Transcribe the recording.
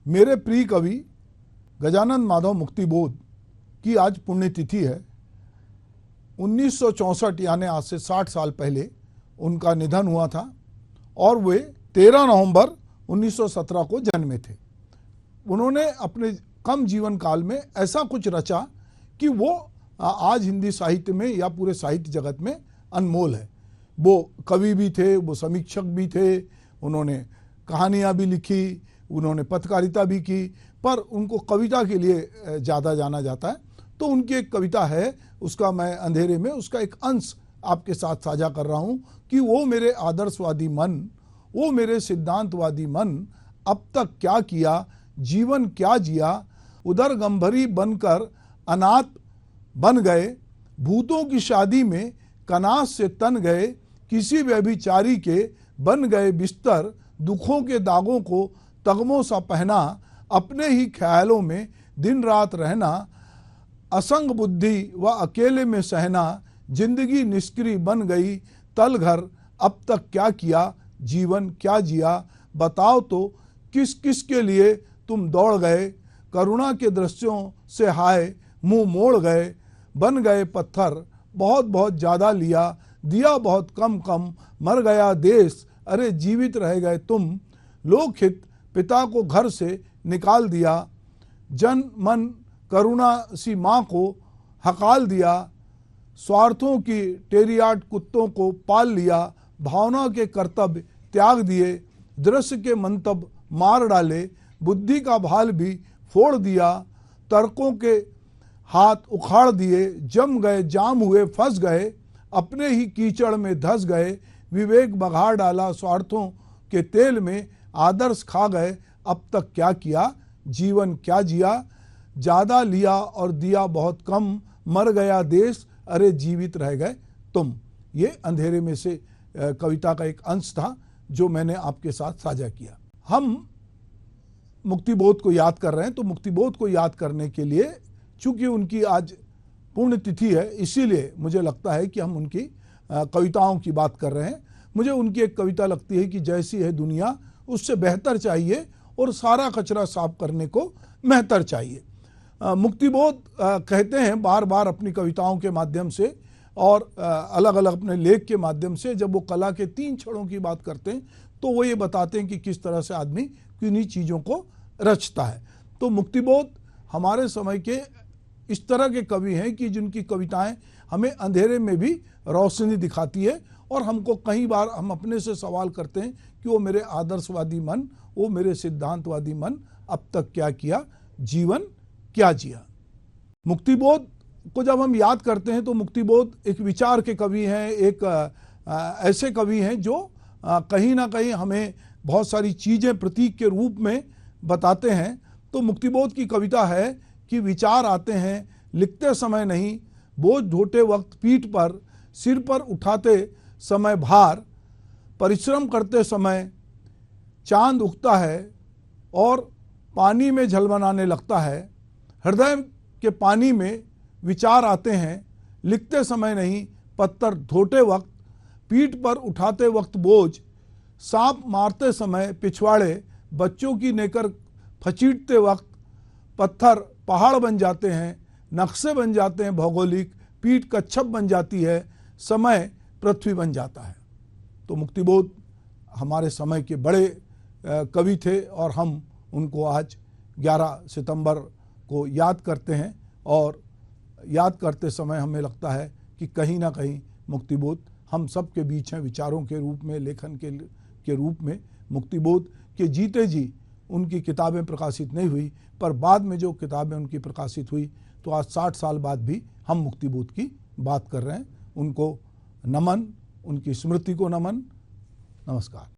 मेरे प्रिय कवि गजानन माधव मुक्तिबोध की आज पुण्यतिथि है। 1964 यानी आज से 60 साल पहले उनका निधन हुआ था और वे 13 नवंबर 1917 को जन्मे थे। उन्होंने अपने कम जीवन काल में ऐसा कुछ रचा कि वो आज हिंदी साहित्य में या पूरे साहित्य जगत में अनमोल है। वो कवि भी थे, वो समीक्षक भी थे, उन्होंने कहानियाँ भी लिखी, उन्होंने पत्रकारिता भी की, पर उनको कविता के लिए ज़्यादा जाना जाता है। तो उनकी एक कविता है, उसका मैं अंधेरे में उसका एक अंश आपके साथ साझा कर रहा हूँ कि वो मेरे आदर्शवादी मन, वो मेरे सिद्धांतवादी मन, अब तक क्या किया, जीवन क्या जिया, उधर गंभरी बनकर अनाथ बन गए, भूतों की शादी में कनास से तन गए, किसी व्यभिचारी के बन गए बिस्तर, दुखों के दागों को तगमों सा पहना, अपने ही ख्यालों में दिन रात रहना, असंग बुद्धि व अकेले में सहना, जिंदगी निष्क्रिय बन गई तल घर, अब तक क्या किया, जीवन क्या जिया, बताओ तो किस किस के लिए तुम दौड़ गए, करुणा के दृश्यों से हाय मुंह मोड़ गए, बन गए पत्थर बहुत बहुत ज़्यादा लिया, दिया बहुत कम कम, मर गया देश, अरे जीवित रह गए तुम, लोकहित पिता को घर से निकाल दिया, जन मन करुणा सी माँ को हकाल दिया, स्वार्थों की टेरियाट कुत्तों को पाल लिया, भावना के कर्तव्य त्याग दिए, दृश्य के मंतब मार डाले, बुद्धि का भाल भी फोड़ दिया, तर्कों के हाथ उखाड़ दिए, जम गए जाम हुए फंस गए, अपने ही कीचड़ में धस गए, विवेक बघार डाला स्वार्थों के तेल में, आदर्श खा गए, अब तक क्या किया, जीवन क्या जिया, ज़्यादा लिया और दिया बहुत कम, मर गया देश, अरे जीवित रह गए तुम। ये अंधेरे में से कविता का एक अंश था जो मैंने आपके साथ साझा किया। हम मुक्तिबोध को याद कर रहे हैं, तो मुक्तिबोध को याद करने के लिए चूंकि उनकी आज पुण्यतिथि है, इसीलिए मुझे लगता है कि हम उनकी कविताओं की बात कर रहे हैं। मुझे उनकी एक कविता लगती है कि जैसी है दुनिया उससे बेहतर चाहिए और सारा कचरा साफ करने को मेहतर चाहिए। मुक्तिबोध कहते हैं बार बार अपनी कविताओं के माध्यम से और अलग अलग अपने लेख के माध्यम से, जब वो कला के 3 क्षणों की बात करते हैं तो वो ये बताते हैं कि किस तरह से आदमी किन्हीं चीज़ों को रचता है। तो मुक्तिबोध हमारे समय के इस तरह के कवि हैं कि जिनकी कविताएं हमें अंधेरे में भी रोशनी दिखाती है और हमको कई बार हम अपने से सवाल करते हैं कि वो मेरे आदर्शवादी मन, वो मेरे सिद्धांतवादी मन, अब तक क्या किया, जीवन क्या जिया। मुक्तिबोध को जब हम याद करते हैं तो मुक्तिबोध एक विचार के कवि हैं, एक ऐसे कवि हैं जो कहीं ना कहीं हमें बहुत सारी चीज़ें प्रतीक के रूप में बताते हैं। तो मुक्तिबोध की कविता है कि विचार आते हैं लिखते समय नहीं, बोझ ढोते वक्त पीठ पर, सिर पर उठाते समय भार, परिश्रम करते समय चांद उगता है और पानी में झलमलाने लगता है, हृदय के पानी में विचार आते हैं लिखते समय नहीं, पत्थर धोते वक्त, पीठ पर उठाते वक्त बोझ, सांप मारते समय पिछवाड़े, बच्चों की नेकर फचीटते वक्त पत्थर पहाड़ बन जाते हैं, नक्शे बन जाते हैं भौगोलिक, पीठ कच्छप बन जाती है, समय पृथ्वी बन जाता है। तो मुक्तिबोध हमारे समय के बड़े कवि थे और हम उनको आज 11 सितंबर को याद करते हैं और याद करते समय हमें लगता है कि कहीं ना कहीं मुक्तिबोध हम सब के बीच हैं, विचारों के रूप में, लेखन के रूप में। मुक्तिबोध के जीते जी उनकी किताबें प्रकाशित नहीं हुई, पर बाद में जो किताबें उनकी प्रकाशित हुई तो आज 60 साल बाद भी हम मुक्तिबोध की बात कर रहे हैं। उनको नमन, उनकी स्मृति को नमन, नमस्कार।